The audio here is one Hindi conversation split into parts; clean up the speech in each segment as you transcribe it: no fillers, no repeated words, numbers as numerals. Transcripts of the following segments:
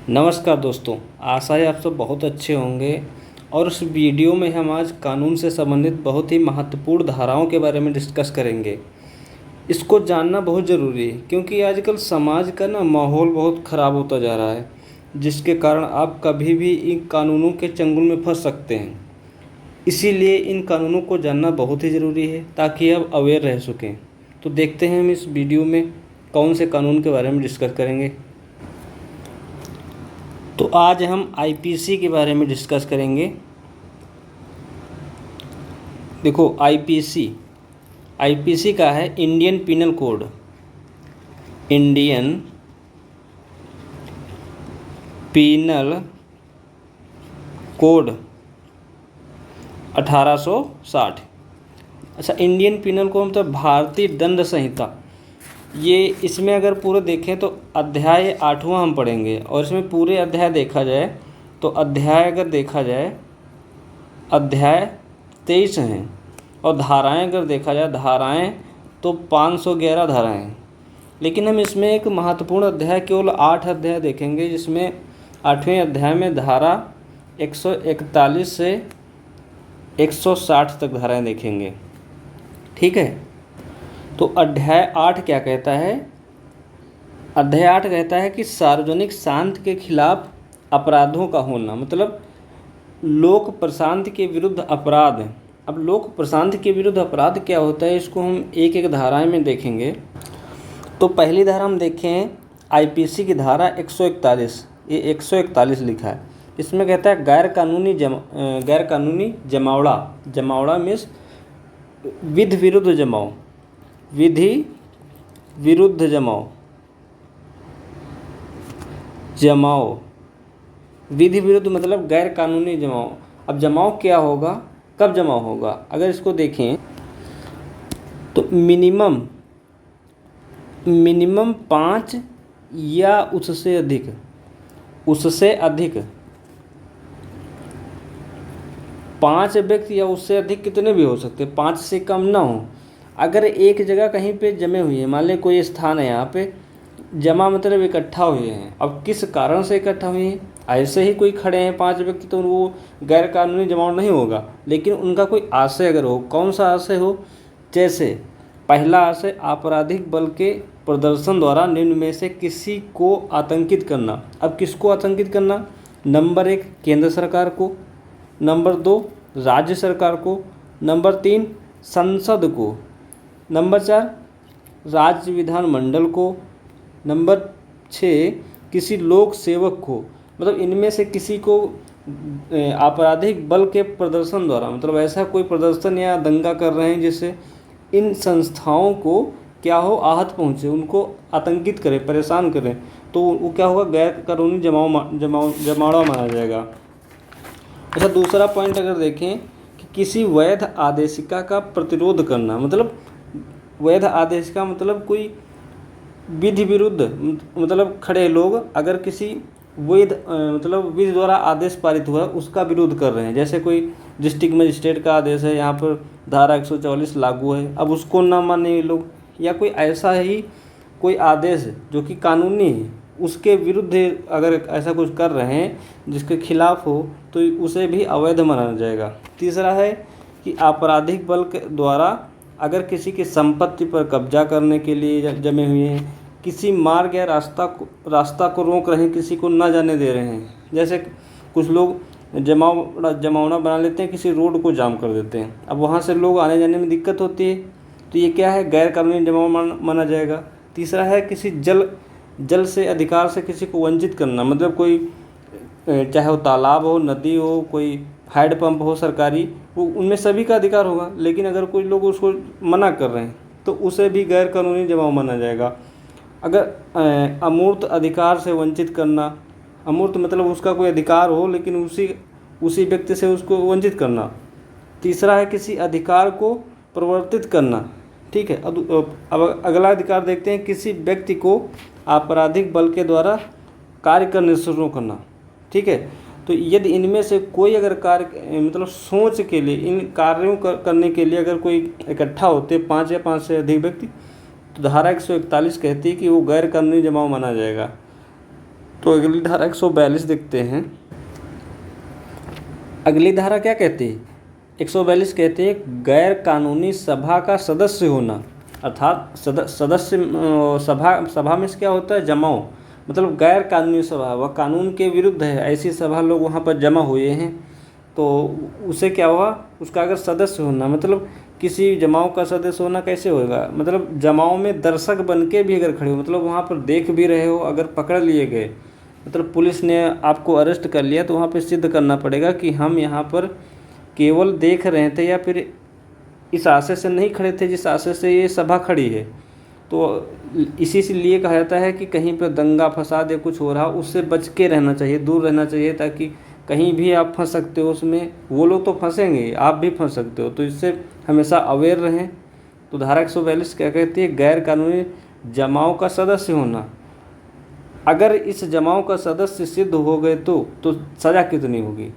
नमस्कार दोस्तों, आशा है आप सब बहुत अच्छे होंगे। और इस वीडियो में हम आज कानून से संबंधित बहुत ही महत्वपूर्ण धाराओं के बारे में डिस्कस करेंगे। इसको जानना बहुत ज़रूरी है क्योंकि आजकल समाज का माहौल बहुत ख़राब होता जा रहा है, जिसके कारण आप कभी भी इन कानूनों के चंगुल में फंस सकते हैं। इसीलिए इन कानूनों को जानना बहुत ही ज़रूरी है ताकि आप अवेयर रह सकें। तो देखते हैं हम इस वीडियो में कौन से कानून के बारे में डिस्कस करेंगे। तो आज हम आईपीसी के बारे में डिस्कस करेंगे। देखो, आईपीसी का है Indian penal code. Indian penal code 1860। अच्छा, इंडियन पिनल कोड मतलब भारतीय दंड संहिता। ये इसमें अगर पूरे देखें तो अध्याय 8वां हम पढ़ेंगे, और इसमें पूरे अध्याय देखा जाए तो अगर देखा जाए अध्याय 23 हैं, और धाराएं अगर देखा जाए धाराएं तो 511 धाराएं हैं। लेकिन हम इसमें एक महत्वपूर्ण अध्याय केवल 8 अध्याय देखेंगे, जिसमें 8वें अध्याय में धारा 141 से 160 तक धाराएं देखेंगे। ठीक है, तो अध्याय 8 क्या कहता है? अध्याय 8 कहता है कि सार्वजनिक शांति के खिलाफ अपराधों का होना, मतलब लोक प्रशांति के विरुद्ध अपराध। अब लोक प्रशांति के विरुद्ध अपराध क्या होता है, इसको हम एक एक धाराएं में देखेंगे। तो पहली धारा हम देखें आईपीसी की धारा 141। ये 141 लिखा है। इसमें कहता है गैर कानूनी जमावड़ा मीन्स विधि विरुद्ध जमाओ। विधि विरुद्ध जमाओ। विधि विरुद्ध मतलब गैर कानूनी जमाओ। अब जमाव क्या होगा, कब जमाव होगा? अगर इसको देखें तो मिनिमम 5 या उससे अधिक 5 व्यक्ति या उससे अधिक कितने भी हो सकते, 5 से कम ना हो। अगर एक जगह कहीं पे जमे हुए हैं, मान लें कोई स्थान है, यहाँ पे जमा मतलब इकट्ठा हुए हैं। अब किस कारण से इकट्ठा हुए हैं? ऐसे ही कोई खड़े हैं 5 व्यक्ति, तो वो गैर कानूनी जमाव नहीं होगा। लेकिन उनका कोई आशय अगर हो, कौन सा आशय हो? जैसे पहला आशय आपराधिक बल के प्रदर्शन द्वारा निम्न में से किसी को आतंकित करना। अब किसको आतंकित करना? नंबर 1 केंद्र सरकार को, नंबर 2 राज्य सरकार को, नंबर 3 संसद को, नंबर 4 राज्य विधानमंडल को, नंबर 6 किसी लोक सेवक को। मतलब इनमें से किसी को आपराधिक बल के प्रदर्शन द्वारा, मतलब ऐसा कोई प्रदर्शन या दंगा कर रहे हैं जिससे इन संस्थाओं को क्या हो, आहत पहुँचे, उनको आतंकित करें, परेशान करें, तो वो क्या होगा, गैर कानूनी जमावड़ा माना जाएगा। अच्छा, दूसरा पॉइंट अगर देखें कि किसी वैध आदेशिका का प्रतिरोध करना। मतलब वैध आदेशिका मतलब कोई विधि विरुद्ध, मतलब खड़े लोग अगर किसी वैध मतलब विधि द्वारा आदेश पारित हुआ उसका विरोध कर रहे हैं। जैसे कोई डिस्ट्रिक्ट मजिस्ट्रेट का आदेश है, यहाँ पर धारा 144 लागू है, अब उसको ना माने ये लोग, या कोई ऐसा ही कोई आदेश जो कि कानूनी है उसके विरुद्ध अगर ऐसा कुछ कर रहे हैं जिसके खिलाफ हो, तो उसे भी अवैध माना जाएगा। तीसरा है कि आपराधिक बल के द्वारा अगर किसी की संपत्ति पर कब्जा करने के लिए जमे हुए हैं, किसी मार्ग या रास्ता को रोक रहे हैं, किसी को ना जाने दे रहे हैं। जैसे कुछ लोग जमावड़ा बना लेते हैं, किसी रोड को जाम कर देते हैं, अब वहाँ से लोग आने जाने में दिक्कत होती है, तो ये क्या है, गैर कानूनी जमाव माना जाएगा। तीसरा है किसी जल से अधिकार से किसी को वंचित करना। मतलब कोई चाहे वो तालाब हो, नदी हो, कोई हैंडपंप हो सरकारी, वो उनमें सभी का अधिकार होगा, लेकिन अगर कोई लोग उसको मना कर रहे हैं तो उसे भी गैर कानूनी जमाव माना जाएगा। अगर अमूर्त अधिकार से वंचित करना, अमूर्त मतलब उसका कोई अधिकार हो लेकिन उसी व्यक्ति से उसको वंचित करना। तीसरा है किसी अधिकार को प्रवर्तित करना। ठीक है, अब अगला अधिकार देखते हैं, किसी व्यक्ति को आपराधिक बल के द्वारा कार्य करने से शुरू करना। ठीक है, तो यदि इनमें से कोई अगर कार्य मतलब सोच के लिए, इन कार्यों करने के लिए अगर कोई इकट्ठा होते 5 या 5 से अधिक व्यक्ति, तो धारा 141 कहती है कि वो गैर कानूनी जमाव माना जाएगा। तो अगली धारा 142 देखते हैं। अगली धारा क्या कहती है? 142 कहती है गैर कानूनी सभा का सदस्य होना, अर्थात सदस्य सभा में क्या होता है? जमाव, मतलब गैर कानूनी सभा, वह कानून के विरुद्ध है, ऐसी सभा लोग वहाँ पर जमा हुए हैं, तो उसे क्या हुआ? उसका अगर सदस्य होना, मतलब किसी जमाव का सदस्य होना कैसे होगा? मतलब जमाव में दर्शक बन के भी अगर खड़े हो, मतलब वहाँ पर देख भी रहे हो, अगर पकड़ लिए गए, मतलब पुलिस ने आपको अरेस्ट कर लिया, तो वहाँ पर सिद्ध करना पड़ेगा कि हम यहाँ पर केवल देख रहे थे या फिर इस आशय से नहीं खड़े थे जिस आशय से ये सभा खड़ी है। तो इसी से लिए कहा जाता है कि कहीं पर दंगा फसाद या कुछ हो रहा, उससे बच के रहना चाहिए, दूर रहना चाहिए, ताकि कहीं भी आप फंस सकते हो उसमें, वो लोग तो फंसेंगे, आप भी फंस सकते हो, तो इससे हमेशा अवेयर रहें। तो धारा 142 क्या कहती है? गैर कानूनी जमाव का सदस्य होना। अगर इस जमाव का सदस्य सिद्ध हो गए तो सज़ा कितनी होगी?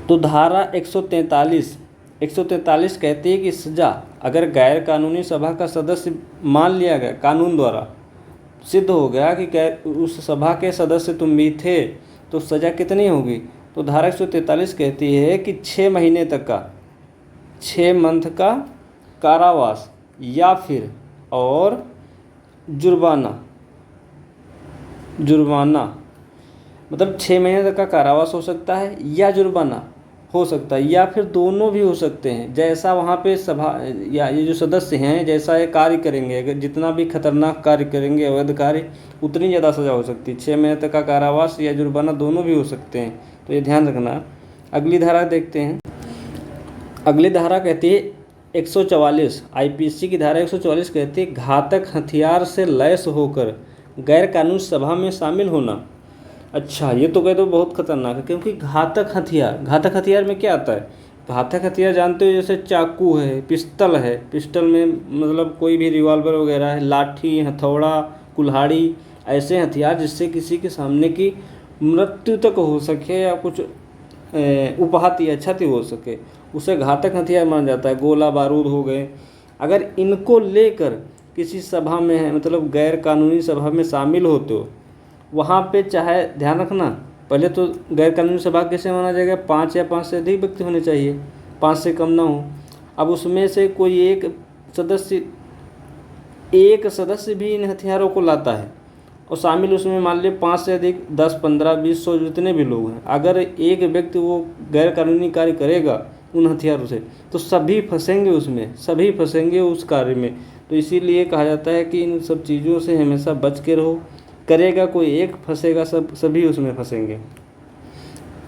तो धारा 143 कहती है कि सज़ा, अगर गैर कानूनी सभा का सदस्य मान लिया गया, कानून द्वारा सिद्ध हो गया कि उस सभा के सदस्य तुम भी थे, तो सज़ा कितनी होगी? तो धारा 143 कहती है कि 6 महीने तक का, 6 मंथ का कारावास या फिर और जुर्माना, मतलब 6 महीने तक का कारावास हो सकता है या जुर्माना हो सकता है, या फिर दोनों भी हो सकते हैं। जैसा वहाँ पे सभा या ये जो सदस्य हैं जैसा ये कार्य करेंगे, अगर जितना भी खतरनाक कार्य करेंगे, अवैध कार्य, उतनी ज़्यादा सज़ा हो सकती है। 6 महीने तक का कारावास या जुर्माना दोनों भी हो सकते हैं, तो ये ध्यान रखना। अगली धारा देखते हैं। अगली धारा कहती है 144, IPC की धारा 144 कहती है घातक हथियार से लैस होकर गैर कानूनी सभा में शामिल होना। अच्छा, ये तो कह दो बहुत खतरनाक है, क्योंकि घातक हथियार में क्या आता है? घातक हथियार जानते हो, जैसे चाकू है, पिस्टल है, पिस्टल में मतलब कोई भी रिवॉल्वर वगैरह है, लाठी, हथौड़ा, कुल्हाड़ी, ऐसे हथियार जिससे किसी के सामने की मृत्यु तक हो सके या कुछ उपहाति या क्षति हो सके, उसे घातक हथियार माना जाता है। गोला बारूद हो गए, अगर इनको लेकर किसी सभा में है, मतलब गैर कानूनी सभा में शामिल होते हो, वहाँ पे चाहे ध्यान रखना, पहले तो गैर कानूनी सभा कैसे माना जाएगा? 5 या 5 से अधिक व्यक्ति होने चाहिए, 5 से कम ना हो। अब उसमें से कोई एक सदस्य भी इन हथियारों को लाता है और शामिल उसमें मान लीजिए 5 से अधिक, 10, 15, 20, 100 जितने भी लोग हैं, अगर एक व्यक्ति वो गैर कानूनी कार्य करेगा उन हथियारों से, तो सभी फंसेंगे उसमें, सभी फंसेंगे उस कार्य में। तो इसीलिए कहा जाता है कि इन सब चीज़ों से हमेशा बच के रहो। करेगा कोई एक, फंसेगा सभी उसमें फंसेंगे।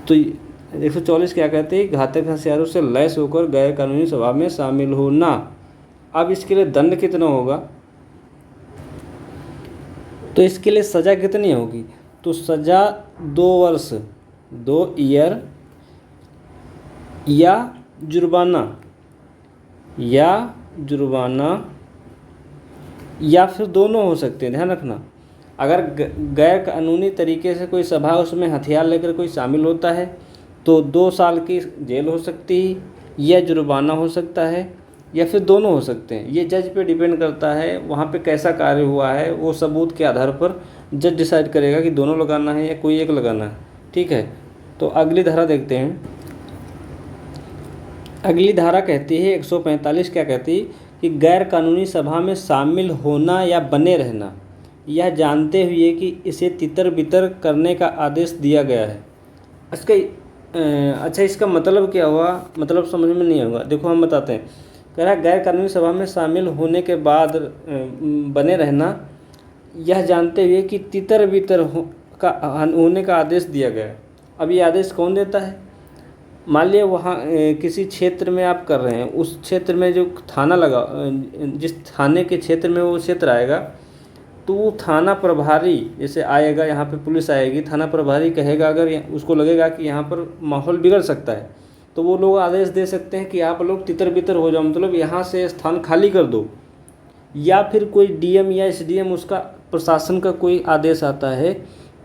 तो 144 क्या कहते हैं? घातक हथियारों से लैस होकर गैर कानूनी सभा में शामिल होना। अब इसके लिए दंड कितना होगा? तो इसके लिए सज़ा कितनी होगी? तो सज़ा 2 वर्ष, 2 ईयर या जुर्माना या फिर दोनों हो सकते हैं। ध्यान रखना, अगर गैर कानूनी तरीके से कोई सभा उसमें हथियार लेकर कोई शामिल होता है तो 2 साल की जेल हो सकती है या जुर्माना हो सकता है या फिर दोनों हो सकते हैं। ये जज पे डिपेंड करता है, वहाँ पे कैसा कार्य हुआ है, वो सबूत के आधार पर जज डिसाइड करेगा कि दोनों लगाना है या कोई एक लगाना है। ठीक है, तो अगली धारा देखते हैं। अगली धारा कहती है 145 क्या कहती है कि गैर कानूनी सभा में शामिल होना या बने रहना, यह जानते हुए कि इसे तितर बितर करने का आदेश दिया गया है। अच्छा, इसका मतलब क्या हुआ? मतलब समझ में नहीं होगा, देखो हम बताते हैं। कह रहा है गैर कानूनी सभा में शामिल होने के बाद बने रहना, यह जानते हुए कि तितर बितर होने का आदेश दिया गया है। अब ये आदेश कौन देता है? मान लिया वहाँ किसी क्षेत्र में आप कर रहे हैं, उस क्षेत्र में जो थाना लगा, जिस थाने के क्षेत्र में वो क्षेत्र आएगा, तो वो थाना प्रभारी जैसे आएगा, यहाँ पे पुलिस आएगी, थाना प्रभारी कहेगा, अगर उसको लगेगा कि यहाँ पर माहौल बिगड़ सकता है, तो वो लोग आदेश दे सकते हैं कि आप लोग तितर बितर हो जाओ, मतलब यहाँ से स्थान खाली कर दो। या फिर कोई DM या SDM, उसका प्रशासन का कोई आदेश आता है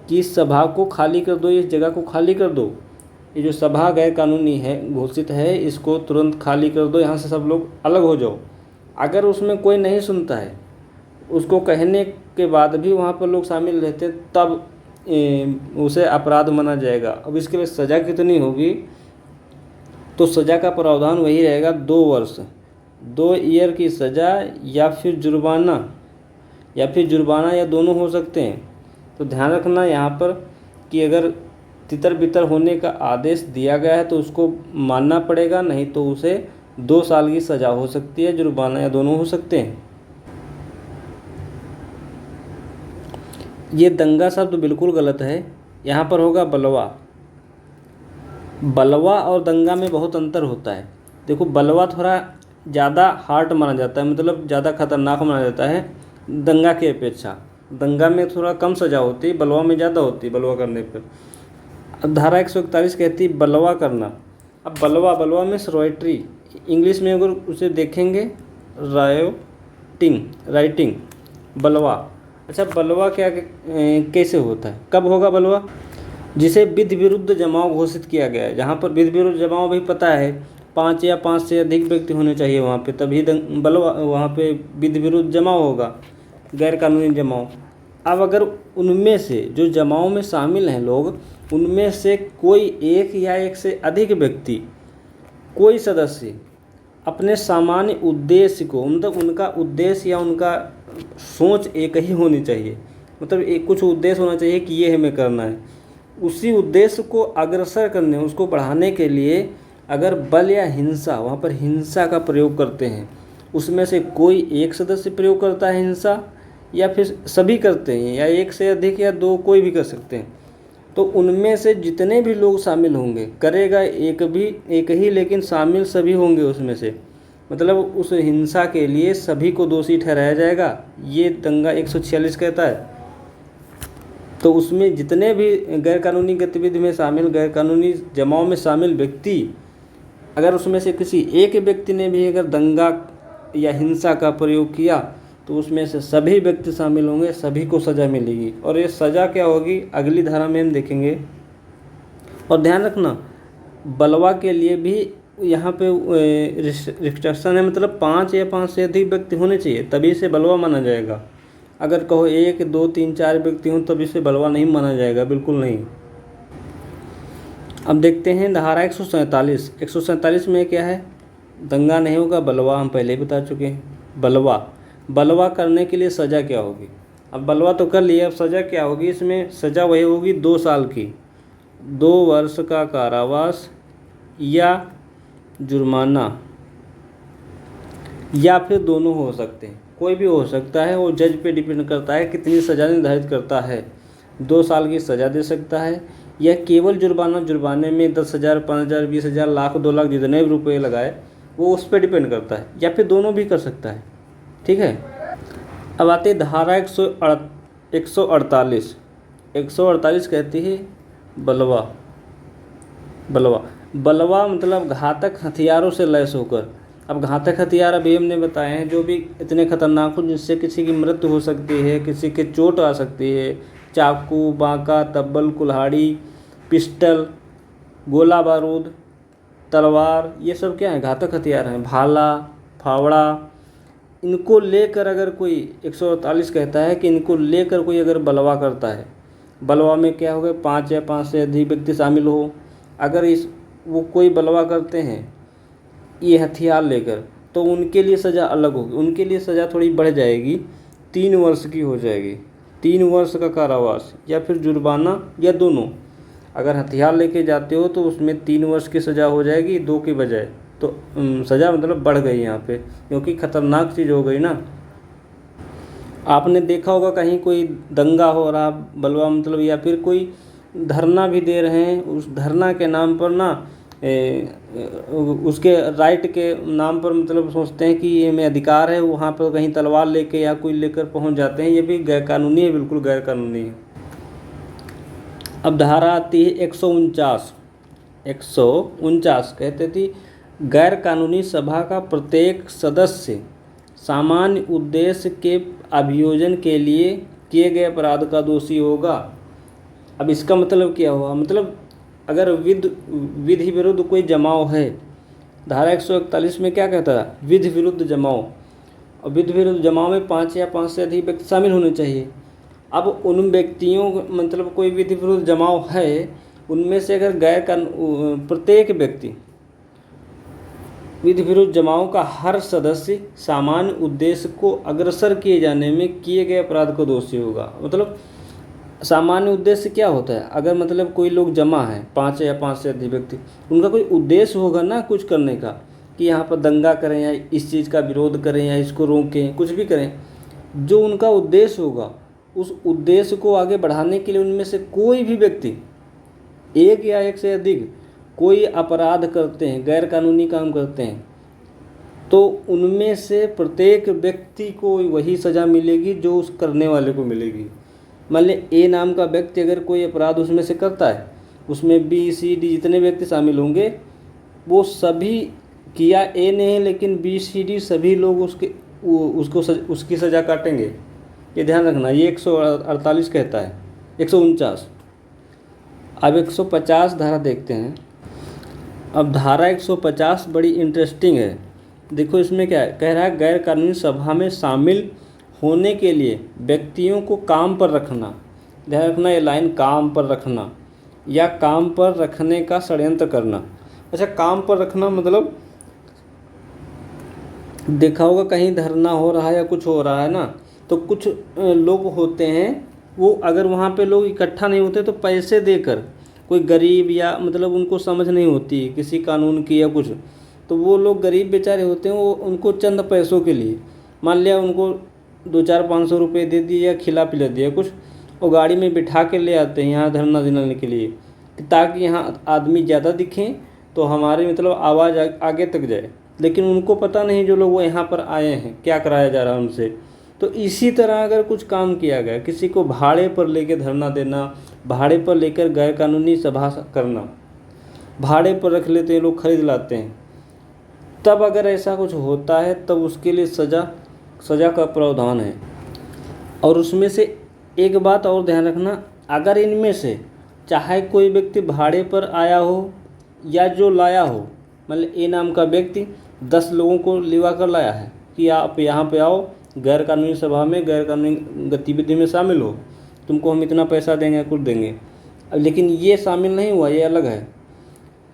कि इस सभा को खाली कर दो, इस जगह को खाली कर दो, ये जो सभा गैर कानूनी है घोषित है, इसको तुरंत खाली कर दो, यहाँ से सब लोग अलग हो जाओ। अगर उसमें कोई नहीं सुनता है, उसको कहने के बाद भी वहाँ पर लोग शामिल रहते हैं तब उसे अपराध माना जाएगा। अब इसके लिए सज़ा कितनी होगी, तो सज़ा का प्रावधान वही रहेगा 2 वर्ष, 2 ईयर की सज़ा या फिर जुर्माना या दोनों हो सकते हैं। तो ध्यान रखना यहाँ पर कि अगर तितर बितर होने का आदेश दिया गया है तो उसको मानना पड़ेगा, नहीं तो उसे 2 साल की सज़ा हो सकती है, जुर्माना या दोनों हो सकते हैं। ये दंगा शब्द बिल्कुल गलत है, यहाँ पर होगा बलवा। बलवा और दंगा में बहुत अंतर होता है। देखो, बलवा थोड़ा ज़्यादा हार्ड माना जाता है, मतलब ज़्यादा खतरनाक माना जाता है दंगा की अपेक्षा। दंगा में थोड़ा कम सज़ा होती है, बलवा में ज़्यादा होती है बलवा करने पर। अब धारा 141 कहती है बलवा करना। अब बलवा में रॉयट्री, इंग्लिश में अगर उसे देखेंगे राइटिंग बलवा। अच्छा, बलवा क्या कैसे होता है, कब होगा बलवा? जिसे विधि विरुद्ध जमाव घोषित किया गया है। जहाँ पर विधि विरुद्ध जमाव भी पता है 5 या 5 से अधिक व्यक्ति होने चाहिए वहाँ पे, तभी बलवा, वहाँ पे विधि विरुद्ध जमाव होगा, गैर कानूनी जमाव। अब अगर उनमें से जो जमाव में शामिल हैं लोग, उनमें से कोई एक या एक से अधिक व्यक्ति, कोई सदस्य अपने सामान्य उद्देश्य को, मतलब उनका उद्देश्य या उनका सोच एक ही होनी चाहिए, मतलब एक कुछ उद्देश्य होना चाहिए कि ये हमें करना है, उसी उद्देश्य को अग्रसर करने, उसको बढ़ाने के लिए अगर बल या हिंसा, वहाँ पर हिंसा का प्रयोग करते हैं, उसमें से कोई एक सदस्य प्रयोग करता है हिंसा, या फिर सभी करते हैं, या एक से अधिक या 2, कोई भी कर सकते हैं, तो उनमें से जितने भी लोग शामिल होंगे, करेगा एक ही लेकिन शामिल सभी होंगे उसमें से, मतलब उस हिंसा के लिए सभी को दोषी ठहराया जाएगा। ये दंगा 146 कहता है। तो उसमें जितने भी गैरकानूनी गतिविधि में शामिल, गैरकानूनी जमाव में शामिल व्यक्ति, अगर उसमें से किसी एक व्यक्ति ने भी अगर दंगा या हिंसा का प्रयोग किया तो उसमें से सभी व्यक्ति शामिल होंगे, सभी को सज़ा मिलेगी। और ये सज़ा क्या होगी अगली धारा में हम देखेंगे। और ध्यान रखना, बलवा के लिए भी यहाँ पे रिस्ट्रिक्शन है, मतलब 5 या 5 से अधिक व्यक्ति होने चाहिए तभी से बलवा माना जाएगा। अगर कहो 1, 2, 3, 4 व्यक्ति हों तभी से बलवा नहीं माना जाएगा, बिल्कुल नहीं। अब देखते हैं धारा 147। 147 में क्या है, दंगा नहीं होगा, बलवा हम पहले ही बता चुके हैं। बलवा करने के लिए सज़ा क्या होगी? अब बलवा तो कर लिया, अब सज़ा क्या होगी? इसमें सज़ा वही होगी 2 साल की, 2 वर्ष का कारावास या जुर्माना, या फिर दोनों हो सकते हैं, कोई भी हो सकता है। वो जज पे डिपेंड करता है कितनी सज़ा निर्धारित करता है। 2 साल की सज़ा दे सकता है, या केवल जुर्माने में 10,000, 5,000, 20,000, लाख, 2 लाख जितने भी रुपये लगाए, वो उस पर डिपेंड करता है, या फिर दोनों भी कर सकता है। ठीक है। अब आते हैं धारा 148। 148 कहती है बलवा मतलब घातक हथियारों से लैस होकर। अब घातक हथियार अभी हमने बताए हैं, जो भी इतने खतरनाक हो जिससे किसी की मृत्यु हो सकती है, किसी के चोट आ सकती है, चाकू, बांका, तब्बल, कुल्हाड़ी, पिस्टल, गोला बारूद, तलवार, ये सब क्या है? घातक हथियार हैं। भाला, फावड़ा, इनको लेकर अगर कोई 148 कहता है कि इनको लेकर कोई अगर बलवा करता है, बलवा में क्या होगा? 5 या 5 से अधिक व्यक्ति शामिल हो। अगर वो कोई बलवा करते हैं ये हथियार लेकर, तो उनके लिए सज़ा अलग होगी, उनके लिए सज़ा थोड़ी बढ़ जाएगी, 3 वर्ष की हो जाएगी, 3 वर्ष का कारावास या फिर जुर्माना या दोनों। अगर हथियार लेके जाते हो तो उसमें 3 वर्ष की सज़ा हो जाएगी 2 की बजाय, तो सज़ा मतलब बढ़ गई यहाँ पे, क्योंकि ख़तरनाक चीज़ हो गई ना। आपने देखा होगा कहीं कोई दंगा हो रहा, बलवा मतलब, या फिर कोई धरना भी दे रहे हैं, उस धरना के नाम पर ना उसके राइट के नाम पर मतलब सोचते हैं कि ये में अधिकार है, वहाँ पर कहीं तलवार लेके या कोई लेकर पहुँच जाते हैं। ये भी गैरकानूनी है, बिल्कुल गैरकानूनी है। अब धारा आती है 149। 149 कहते थी गैर कानूनी सभा का प्रत्येक सदस्य सामान्य उद्देश्य के अभियोजन के लिए किए गए अपराध का दोषी होगा। अब इसका मतलब क्या हुआ? मतलब अगर विधि विरुद्ध कोई जमाव है, धारा 141 में क्या कहता है? विधि विरुद्ध जमाव। और विधि विरुद्ध जमाव में 5 या 5 से अधिक व्यक्ति शामिल होने चाहिए। अब उन व्यक्तियों मतलब कोई विधि विरुद्ध जमाव है, उनमें से अगर प्रत्येक व्यक्ति विधि विरुद्ध जमाव का हर सदस्य सामान्य उद्देश्य को अग्रसर किए जाने में किए गए अपराध को दोषी होगा। मतलब सामान्य उद्देश्य क्या होता है, अगर मतलब कोई लोग जमा है 5 या 5 से अधिक व्यक्ति, उनका कोई उद्देश्य होगा ना कुछ करने का, कि यहाँ पर दंगा करें या इस चीज़ का विरोध करें या इसको रोकें, कुछ भी करें। जो उनका उद्देश्य होगा उस उद्देश्य को आगे बढ़ाने के लिए उनमें से कोई भी व्यक्ति एक या एक से अधिक कोई अपराध करते हैं, गैर कानूनी काम करते हैं, तो उनमें से प्रत्येक व्यक्ति को वही सज़ा मिलेगी जो उस करने वाले को मिलेगी। मान लें ए नाम का व्यक्ति अगर कोई अपराध उसमें से करता है, उसमें बी सी डी जितने व्यक्ति शामिल होंगे वो सभी, किया ए ने है लेकिन बी सी डी सभी लोग उसकी सज़ा काटेंगे। ये ध्यान रखना, ये 148 कहता है, 149। अब 150 धारा देखते हैं। अब धारा 150 बड़ी इंटरेस्टिंग है। देखो इसमें क्या है, कह रहा है गैर कानूनी सभा में शामिल होने के लिए व्यक्तियों को काम पर रखना। ध्यान रखना ये लाइन, काम पर रखना या काम पर रखने का षड्यंत्र करना। अच्छा, काम पर रखना मतलब देखा होगा कहीं धरना हो रहा है या कुछ हो रहा है ना, तो कुछ लोग होते हैं वो अगर वहाँ पे लोग इकट्ठा नहीं होते तो पैसे देकर, कोई गरीब या मतलब उनको समझ नहीं होती किसी कानून की या कुछ, तो वो लोग गरीब बेचारे होते हैं, वो उनको चंद पैसों के लिए मान लिया उनको 200-500 रुपये दे दिए या खिला पिला दिया कुछ, और गाड़ी में बिठा के ले आते हैं यहाँ धरना दिलाने के लिए, ताकि यहाँ आदमी ज़्यादा दिखें तो हमारे मतलब आवाज़ आगे तक जाए। लेकिन उनको पता नहीं जो लोग वो यहाँ पर आए हैं क्या कराया जा रहा है उनसे। तो इसी तरह अगर कुछ काम किया गया, किसी को भाड़े पर लेकर धरना देना, भाड़े पर लेकर गैर कानूनी सभा करना, भाड़े पर रख लेते हैं लोग, खरीद लाते हैं, तब अगर ऐसा कुछ होता है तब उसके लिए सज़ा का प्रावधान है। और उसमें से एक बात और ध्यान रखना, अगर इनमें से चाहे कोई व्यक्ति भाड़े पर आया हो या जो लाया हो, मतलब ए नाम का व्यक्ति 10 लोगों को लिवा कर लाया है कि आप यहाँ पे आओ, गैर कानूनी सभा में गैर कानूनी गतिविधि में शामिल हो, तुमको हम इतना पैसा देंगे कुछ देंगे, लेकिन ये शामिल नहीं हुआ, ये अलग है।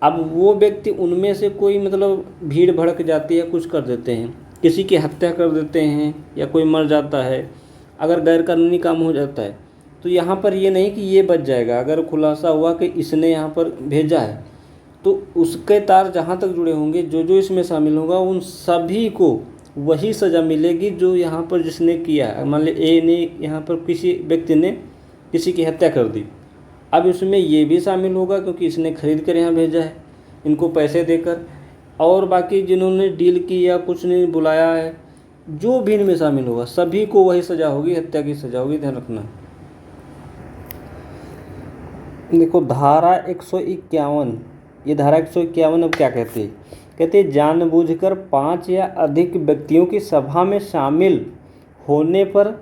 अब वो व्यक्ति उनमें से कोई मतलब भीड़ भड़क जाती है, कुछ कर देते हैं, किसी की हत्या कर देते हैं या कोई मर जाता है, अगर गैर कानूनी काम हो जाता है, तो यहाँ पर ये नहीं कि ये बच जाएगा। अगर खुलासा हुआ कि इसने यहाँ पर भेजा है तो उसके तार जहाँ तक जुड़े होंगे, जो जो इसमें शामिल होगा उन सभी को वही सज़ा मिलेगी जो यहाँ पर जिसने किया है। मान लीजिए ए ने यहाँ पर किसी व्यक्ति ने किसी की हत्या कर दी, अब इसमें ये भी शामिल होगा क्योंकि इसने खरीद कर यहाँ भेजा है इनको पैसे देकर, और बाकी जिन्होंने डील की या कुछ नहीं बुलाया है, जो भी इनमें शामिल होगा सभी को वही सज़ा होगी, हत्या की सज़ा होगी। ध्यान रखना। देखो धारा 151, ये धारा 151 अब क्या कहती है, कहते हैं जानबूझकर 5 या अधिक व्यक्तियों की सभा में शामिल होने पर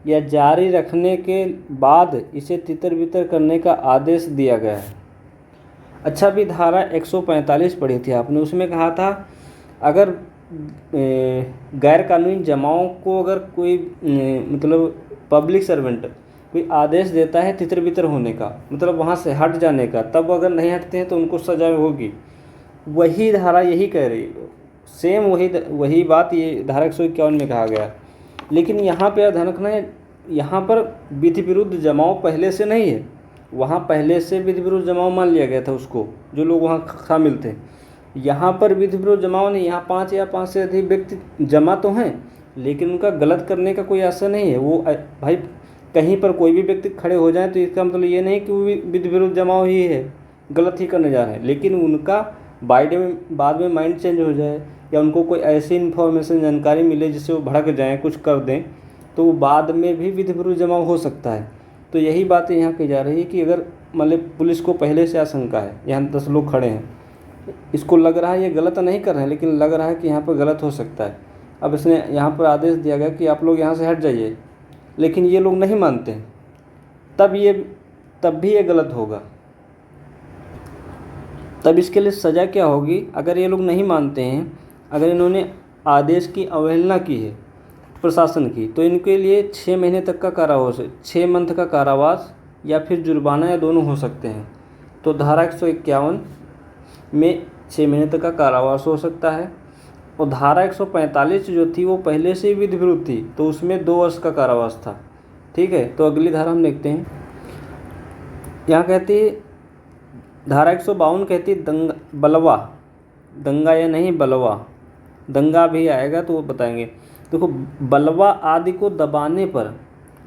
या जारी रखने के बाद इसे तितर बितर करने का आदेश दिया गया है। अच्छा, भी धारा 145 पढ़ी थी आपने, उसमें कहा था अगर गैर कानूनी जमाओं को अगर कोई मतलब पब्लिक सर्वेंट कोई आदेश देता है तितर बितर होने का, मतलब वहाँ से हट जाने का, तब अगर नहीं हटते हैं तो उनको सज़ा होगी। वही धारा यही कह रही है, सेम वही बात ये धारा 151 में कहा गया। लेकिन यहाँ पे ध्यान रखना है, यहाँ पर विधि विरुद्ध जमाव पहले से नहीं है, वहाँ पहले से विधि विरुद्ध जमाव मान लिया गया था उसको, जो लोग वहाँ शामिल थे। यहाँ पर विधि विरुद्ध जमाव नहीं, यहाँ 5 या 5 से अधिक व्यक्ति जमा तो हैं लेकिन उनका गलत करने का कोई असर नहीं है। वो भाई कहीं पर कोई भी व्यक्ति खड़े हो जाए तो इसका मतलब ये नहीं कि वो विधि विरुद्ध जमाव ही है, गलत ही करने जा रहे हैं, लेकिन उनका बाद में माइंड चेंज हो जाए या उनको कोई ऐसी इन्फॉर्मेशन जानकारी मिले जिससे वो भड़क जाएँ, कुछ कर दें, तो वो बाद में भी विधि विरुद्ध जमाव हो सकता है। तो यही बात यहाँ कही जा रही है कि अगर मतलब पुलिस को पहले से आशंका है, यहाँ 10 लोग खड़े हैं, इसको लग रहा है ये गलत नहीं कर रहे हैं लेकिन लग रहा है कि यहाँ पर गलत हो सकता है, अब इसने यहाँ पर आदेश दिया गया कि आप लोग यहाँ से हट जाइए, लेकिन ये लोग नहीं मानते, तब भी ये गलत होगा। तब इसके लिए सज़ा क्या होगी, अगर ये लोग नहीं मानते हैं, अगर इन्होंने आदेश की अवहेलना की है प्रशासन की, तो इनके लिए 6 महीने तक का कारावास, 6 मंथ का कारावास या फिर जुर्माना या दोनों हो सकते हैं। तो धारा 151 में 6 महीने तक का कारावास हो सकता है। और धारा 145 जो थी वो पहले से ही विधि विरुद्ध थी, तो उसमें 2 वर्ष का कारावास था। ठीक है, तो अगली धारा हम देखते हैं। यहाँ कहती है धारा 152 कहती है बलवा, दंगा या नहीं बलवा, दंगा भी आएगा तो वो बताएंगे। देखो, बलवा आदि को दबाने पर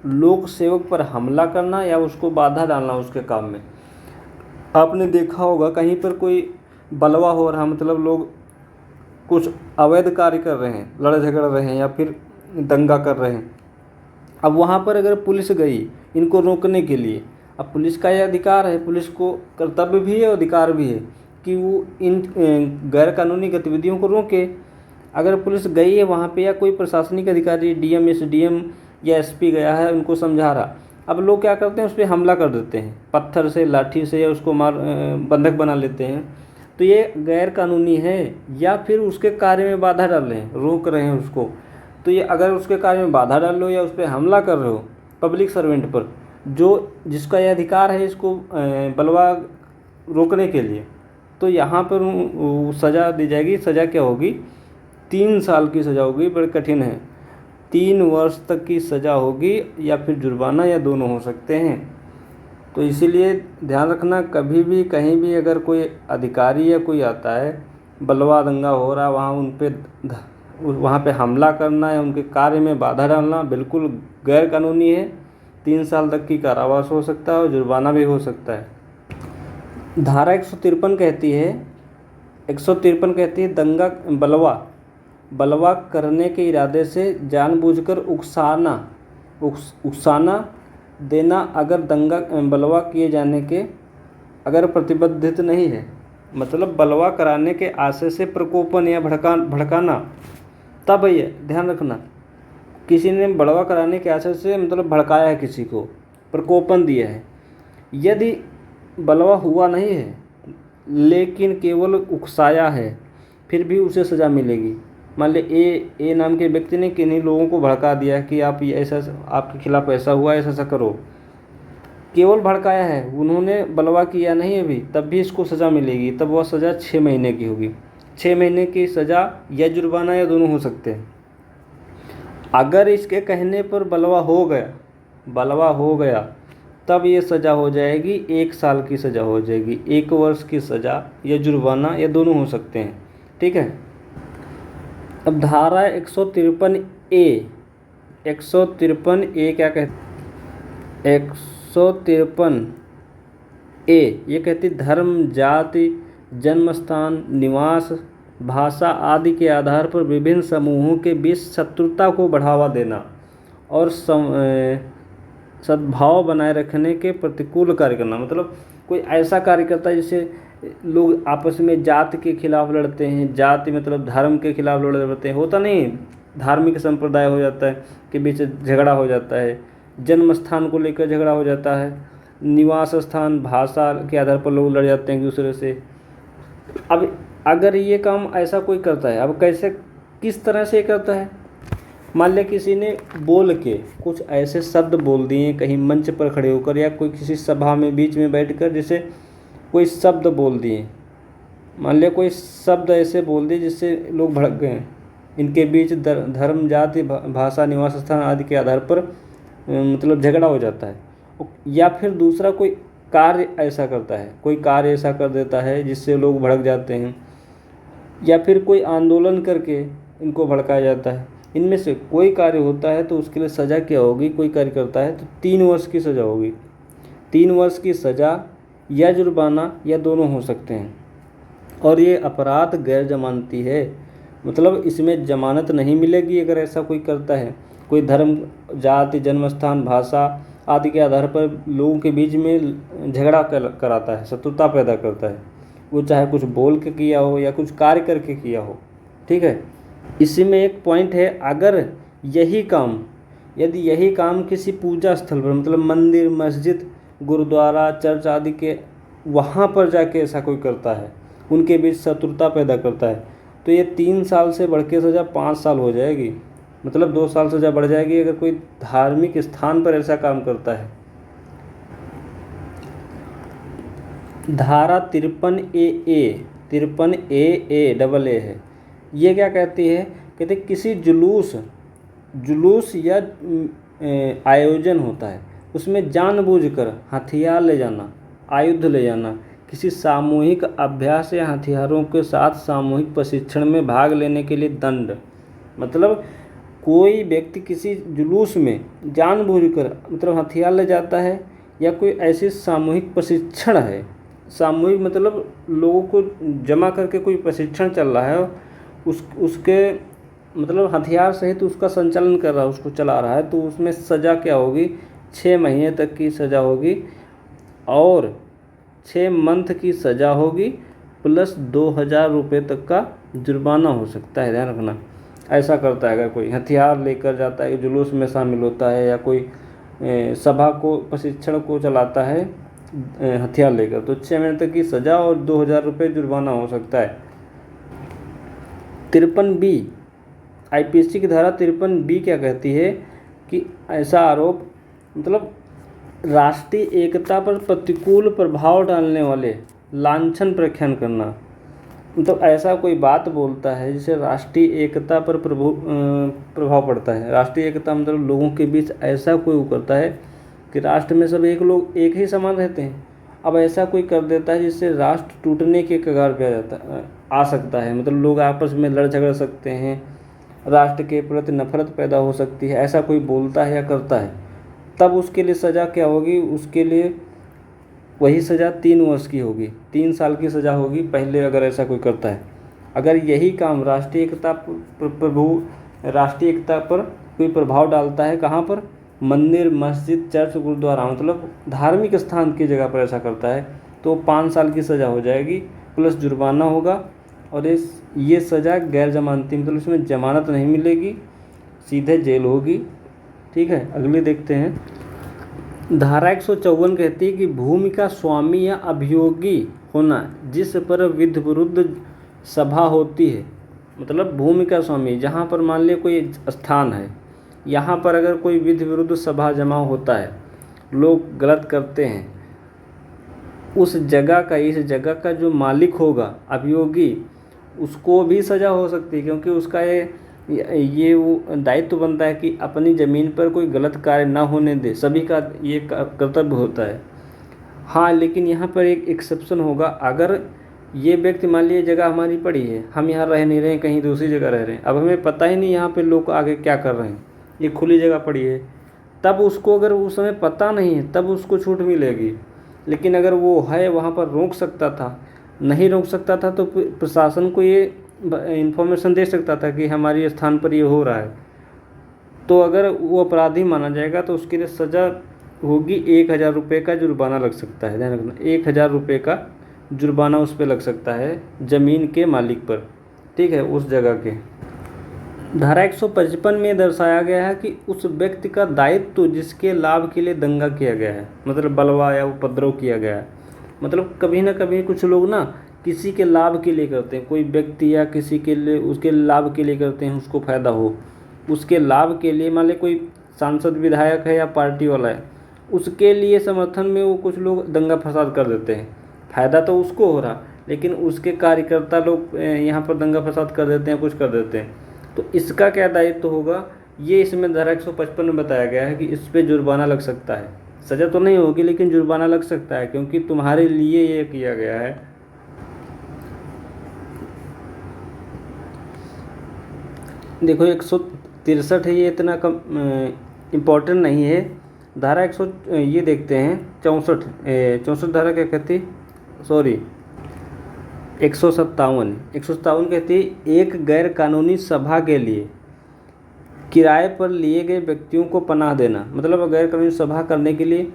लोक सेवक पर हमला करना या उसको बाधा डालना उसके काम में। आपने देखा होगा कहीं पर कोई बलवा हो रहा, मतलब लोग कुछ अवैध कार्य कर रहे हैं, लड़ झगड़ रहे हैं या फिर दंगा कर रहे हैं। अब वहाँ पर अगर पुलिस गई इनको रोकने के लिए, अब पुलिस का यह अधिकार है, पुलिस को कर्तव्य भी है और अधिकार भी है कि वो इन गैर कानूनी गतिविधियों को रोके। अगर पुलिस गई है वहाँ पे या कोई प्रशासनिक अधिकारी डीएम, एसडीएम या एसपी गया है, उनको समझा रहा, अब लोग क्या करते हैं, उस पर हमला कर देते हैं पत्थर से, लाठी से, या उसको बंधक बना लेते हैं। तो ये गैर कानूनी है, या फिर उसके कार्य में बाधा डाल रहे हैं, रोक रहे हैं उसको। तो ये अगर उसके कार्य में बाधा डाल रहे हो या उस पर हमला कर रहे हो पब्लिक सर्वेंट पर, जो जिसका यह अधिकार है इसको बलवा रोकने के लिए, तो यहाँ पर सज़ा दी जाएगी। सज़ा क्या होगी? 3 साल की सज़ा होगी, बड़ी कठिन है। 3 वर्ष तक की सज़ा होगी या फिर जुर्माना या दोनों हो सकते हैं। तो इसीलिए ध्यान रखना, कभी भी कहीं भी अगर कोई अधिकारी या कोई आता है, बलवा दंगा हो रहा, वहाँ पे हमला करना या उनके कार्य में बाधा डालना बिल्कुल गैर कानूनी है। 3 साल तक की कारावास हो सकता है और जुर्माना भी हो सकता है। धारा 153 कहती है, 153 कहती है दंगा बलवा करने के इरादे से जानबूझकर उकसाना देना अगर दंगा बलवा किए जाने के अगर प्रतिबद्धित नहीं है, मतलब बलवा कराने के आशय से प्रकोपन या भड़काना, तब ये ध्यान रखना, किसी ने बलवा कराने के आशय से मतलब भड़काया है, किसी को प्रकोपन दिया है। यदि बलवा हुआ नहीं है लेकिन केवल उकसाया है, फिर भी उसे सज़ा मिलेगी। मान ले ए नाम के व्यक्ति ने किन्हीं लोगों को भड़का दिया कि आप ऐसा, आपके खिलाफ ऐसा हुआ, ऐसा करो, केवल भड़काया है, उन्होंने बलवा किया नहीं अभी, तब भी इसको सज़ा मिलेगी। तब वह सज़ा 6 महीने की होगी। 6 महीने की सज़ा या जुर्माना या दोनों हो सकते हैं। अगर इसके कहने पर बलवा हो गया तब ये सज़ा हो जाएगी, 1 साल की सज़ा हो जाएगी, 1 वर्ष की सज़ा या जुर्माना या दोनों हो सकते हैं। ठीक है। अब धारा 153 ए क्या कहते, 153 ए ये कहती धर्म, जाति, जन्म स्थान, निवास, भाषा आदि के आधार पर विभिन्न समूहों के बीच शत्रुता को बढ़ावा देना और सद्भाव बनाए रखने के प्रतिकूल कार्य करना। मतलब कोई ऐसा कार्य करता है जिससे लोग आपस में जाति के खिलाफ लड़ते हैं, जाति मतलब धर्म के खिलाफ लड़ते हैं, होता नहीं, धार्मिक संप्रदाय हो जाता है के बीच झगड़ा हो जाता है, जन्म स्थान को लेकर झगड़ा हो जाता है, निवास स्थान, भाषा के आधार पर लोग लड़ जाते हैं एक दूसरे से। अब अगर ये काम ऐसा कोई करता है, अब कैसे, किस तरह से करता है? मान लिया किसी ने बोल के कुछ ऐसे शब्द बोल दिए कहीं मंच पर खड़े होकर या कोई किसी सभा में बीच में बैठकर, जैसे कोई शब्द बोल दिए, मान लिया कोई शब्द ऐसे बोल दिए जिससे लोग भड़क गए, इनके बीच धर्म, जाति, भाषा, निवास स्थान आदि के आधार पर मतलब झगड़ा हो जाता है। या फिर दूसरा कोई कार्य ऐसा करता है, कोई कार्य ऐसा कर देता है जिससे लोग भड़क जाते हैं, या फिर कोई आंदोलन करके इनको भड़काया जाता है। इनमें से कोई कार्य होता है तो उसके लिए सज़ा क्या होगी? कोई कार्य करता है तो 3 वर्ष की सज़ा होगी। 3 वर्ष की सज़ा या जुर्माना या दोनों हो सकते हैं। और ये अपराध गैर जमानती है, मतलब इसमें जमानत नहीं मिलेगी अगर ऐसा कोई करता है। कोई धर्म, जाति, जन्म स्थान, भाषा आदि के आधार पर लोगों के बीच में झगड़ा कराता है, शत्रुता पैदा करता है, वो चाहे कुछ बोल के किया हो या कुछ कार्य करके किया हो। ठीक है। इसी में एक पॉइंट है, अगर यदि यही काम किसी पूजा स्थल पर, मतलब मंदिर, मस्जिद, गुरुद्वारा, चर्च आदि के वहाँ पर जाके ऐसा कोई करता है, उनके बीच शत्रुता पैदा करता है, तो ये 3 साल से बढ़ के सज़ा 5 साल हो जाएगी। मतलब 2 साल सज़ा बढ़ जाएगी अगर कोई धार्मिक स्थान पर ऐसा काम करता है। धारा 53A है। ये क्या कहती है? कहते किसी जुलूस या आयोजन होता है, उसमें जानबूझकर हथियार ले जाना, आयुध ले जाना, किसी सामूहिक अभ्यास या हथियारों के साथ सामूहिक प्रशिक्षण में भाग लेने के लिए दंड। मतलब कोई व्यक्ति किसी जुलूस में जानबूझकर मतलब हथियार ले जाता है, या कोई ऐसी सामूहिक प्रशिक्षण है, सामूहिक मतलब लोगों को जमा करके कोई प्रशिक्षण चल रहा है, उसके मतलब हथियार सहित उसका संचालन कर रहा है, उसको चला रहा है, तो उसमें सज़ा क्या होगी? 6 महीने तक की सज़ा होगी और 6 मंथ की सज़ा होगी प्लस 2000 रुपये तक का जुर्माना हो सकता है। ध्यान रखना, ऐसा करता है अगर कोई हथियार लेकर जाता है, जुलूस में शामिल होता है, या कोई सभा को प्रशिक्षण को चलाता है हथियार लेकर, तो 6 महीने तक की सज़ा और 2000 रुपये जुर्माना हो सकता है। 53B IPC की धारा 53B क्या कहती है कि ऐसा आरोप मतलब राष्ट्रीय एकता पर प्रतिकूल प्रभाव डालने वाले लांछन प्रख्यान करना। मतलब ऐसा कोई बात बोलता है जिससे राष्ट्रीय एकता पर प्रभाव पड़ता है। राष्ट्रीय एकता मतलब लोगों के बीच ऐसा कोई करता है कि राष्ट्र में सब लोग एक ही समान रहते हैं। अब ऐसा कोई कर देता है जिससे राष्ट्र टूटने के कगार पे आ सकता है। मतलब लोग आपस में लड़ झगड़ सकते हैं, राष्ट्र के प्रति नफरत पैदा हो सकती है, ऐसा कोई बोलता है या करता है, तब उसके लिए सज़ा क्या होगी? उसके लिए वही सज़ा 3 वर्ष की होगी, 3 साल की सज़ा होगी पहले, अगर ऐसा कोई करता है। अगर यही काम राष्ट्रीय एकता पर कोई प्रभाव डालता है, कहाँ पर? मंदिर, मस्जिद, चर्च, गुरुद्वारा, मतलब धार्मिक स्थान की जगह पर ऐसा करता है, तो 5 साल की सज़ा हो जाएगी प्लस जुर्माना होगा। और ये सज़ा गैर जमानती, मतलब इसमें जमानत नहीं मिलेगी, सीधे जेल होगी। ठीक है, अगली देखते हैं। धारा 154 कहती है कि भूमि का स्वामी या अभियोगी होना जिस पर विधि विरुद्ध सभा होती है। मतलब भूमि का स्वामी, जहाँ पर मान लिया कोई स्थान है, यहाँ पर अगर कोई विधि विरुद्ध सभा जमा होता है, लोग गलत करते हैं, उस जगह का, इस जगह का जो मालिक होगा अभियोगी, उसको भी सज़ा हो सकती है, क्योंकि उसका ये वो दायित्व बनता है कि अपनी ज़मीन पर कोई गलत कार्य ना होने दे, सभी का ये कर्तव्य होता है। हाँ, लेकिन यहाँ पर एक एक्सेप्शन होगा। अगर ये व्यक्ति, मान लीजिए जगह हमारी पड़ी है, हम यहाँ रह नहीं रहे हैं, कहीं दूसरी जगह रह रहे हैं, अब हमें पता ही नहीं यहाँ पे लोग आगे क्या कर रहे हैं, ये खुली जगह पड़ी है, तब उसको अगर उस समय पता नहीं है तब उसको छूट मिलेगी। लेकिन अगर वो है वहाँ पर रोक सकता था, नहीं रोक सकता था, तो प्रशासन को ये इन्फॉर्मेशन दे सकता था कि हमारे स्थान पर ये हो रहा है, तो अगर वो अपराधी माना जाएगा तो उसके लिए सज़ा होगी 1000 रुपये का जुर्माना लग सकता है। ध्यान रखना, 1000 रुपये का जुर्माना उस पर लग सकता है, ज़मीन के मालिक पर। ठीक है, उस जगह के। धारा 155 में दर्शाया गया है कि उस व्यक्ति का दायित्व जिसके लाभ के लिए दंगा किया गया है, मतलब बलवा या उपद्रव किया गया है। मतलब कभी ना कभी कुछ लोग ना किसी के लाभ के लिए करते हैं, कोई व्यक्ति या किसी के लिए उसके लाभ के लिए करते हैं, उसको फ़ायदा हो, उसके लाभ के लिए। मान लें कोई सांसद विधायक है या पार्टी वाला है, उसके लिए समर्थन में वो कुछ लोग दंगा फसाद कर देते हैं, फ़ायदा तो उसको हो रहा, लेकिन उसके कार्यकर्ता लोग यहाँ पर दंगा फसाद कर देते हैं, कुछ कर देते हैं, तो इसका क्या दायित्व होगा? ये इसमें धारा 155 में बताया गया है कि इस पर जुर्माना लग सकता है। सज़ा तो नहीं होगी लेकिन जुर्माना लग सकता है, क्योंकि तुम्हारे लिए ये किया गया है। देखो 163 है, ये इतना कम इम्पोर्टेंट नहीं है। धारा 100 ये देखते हैं 64 धारा क्या कहती, सॉरी 157 कहती है एक गैर कानूनी सभा के लिए किराए पर लिए गए व्यक्तियों को पनाह देना। मतलब गैर कानूनी सभा करने के लिए,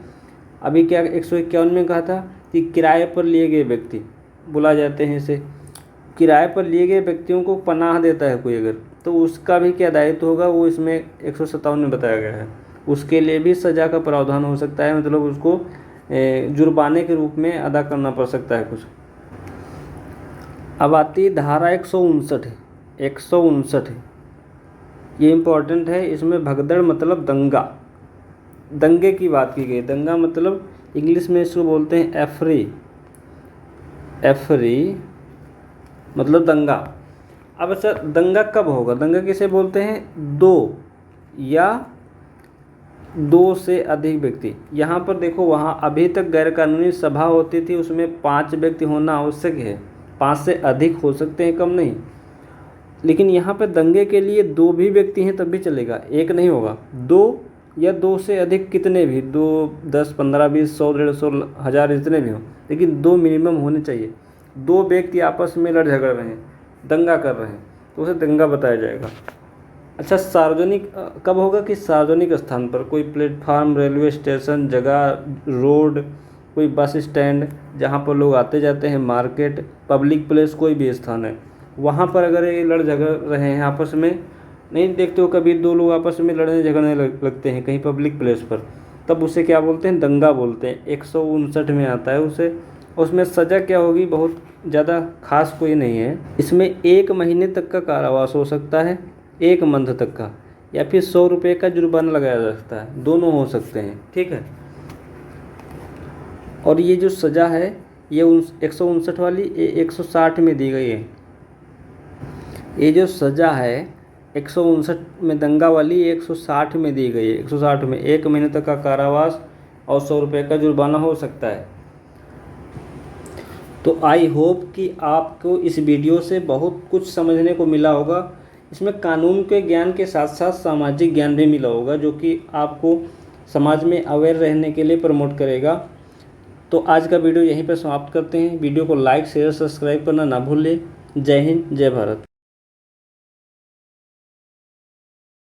अभी क्या 151 में कहा था कि किराए पर लिए गए व्यक्ति बुला जाते हैं, इसे किराए पर लिए गए व्यक्तियों को पनाह देता है कोई अगर, तो उसका भी क्या दायित्व होगा, वो इसमें 157 में बताया गया है। उसके लिए भी सज़ा का प्रावधान हो सकता है, मतलब उसको जुर्माने के रूप में अदा करना पड़ सकता है कुछ। अब आती धारा 159 है। ये इम्पोर्टेंट है। इसमें भगदड़ मतलब दंगा, दंगे की बात की गई। दंगा मतलब इंग्लिश में इसको बोलते हैं एफरी, एफरी मतलब दंगा। अब अच्छा, दंगा कब होगा? दंगा किसे बोलते हैं? दो या दो से अधिक व्यक्ति। यहाँ पर देखो, वहाँ अभी तक गैरकानूनी सभा होती थी, उसमें 5 व्यक्ति होना आवश्यक है, 5 से अधिक हो सकते हैं, कम नहीं। लेकिन यहाँ पर दंगे के लिए 2 भी व्यक्ति हैं तब भी चलेगा, एक नहीं होगा, 2 या 2 से अधिक, कितने भी, 2, 10, 15, 20, 100, 150, 1000 जितने भी हों, लेकिन 2 मिनिमम होने चाहिए। 2 व्यक्ति आपस में लड़ झगड़ रहे हैं, दंगा कर रहे हैं, तो उसे दंगा बताया जाएगा। अच्छा, सार्वजनिक कब होगा? कि सार्वजनिक स्थान पर, कोई प्लेटफार्म, रेलवे स्टेशन, जगह, रोड, कोई बस स्टैंड जहाँ पर लोग आते जाते हैं, मार्केट, पब्लिक प्लेस, कोई भी स्थान है, वहाँ पर अगर ये लड़ झगड़ रहे हैं आपस में, नहीं देखते हो कभी 2 लोग आपस में लड़ने झगड़ने लगते हैं कहीं पब्लिक प्लेस पर, तब उसे क्या बोलते हैं? दंगा बोलते हैं। 159 में आता है उसे। उसमें सज़ा क्या होगी? बहुत ज़्यादा खास कोई नहीं है। इसमें 1 महीने तक का कारावास हो सकता है, 1 मंथ तक का, या फिर 100 रुपये का जुर्माना लगाया जा सकता है, दोनों हो सकते हैं, ठीक है। और ये जो सज़ा है ये 159 वाली 160 में दी गई है। ये जो सज़ा है 159 में दंगा वाली 160 में दी गई है। 160 में 1 महीने तक का कारावास और 100 रुपये का जुर्माना हो सकता है। तो आई होप कि आपको इस वीडियो से बहुत कुछ समझने को मिला होगा। इसमें कानून के ज्ञान के साथ साथ सामाजिक ज्ञान भी मिला होगा, जो कि आपको समाज में अवेयर रहने के लिए प्रमोट करेगा। तो आज का वीडियो यहीं पर समाप्त करते हैं। वीडियो को लाइक, शेयर, सब्सक्राइब करना ना भूलें। जय हिंद, जय भारत।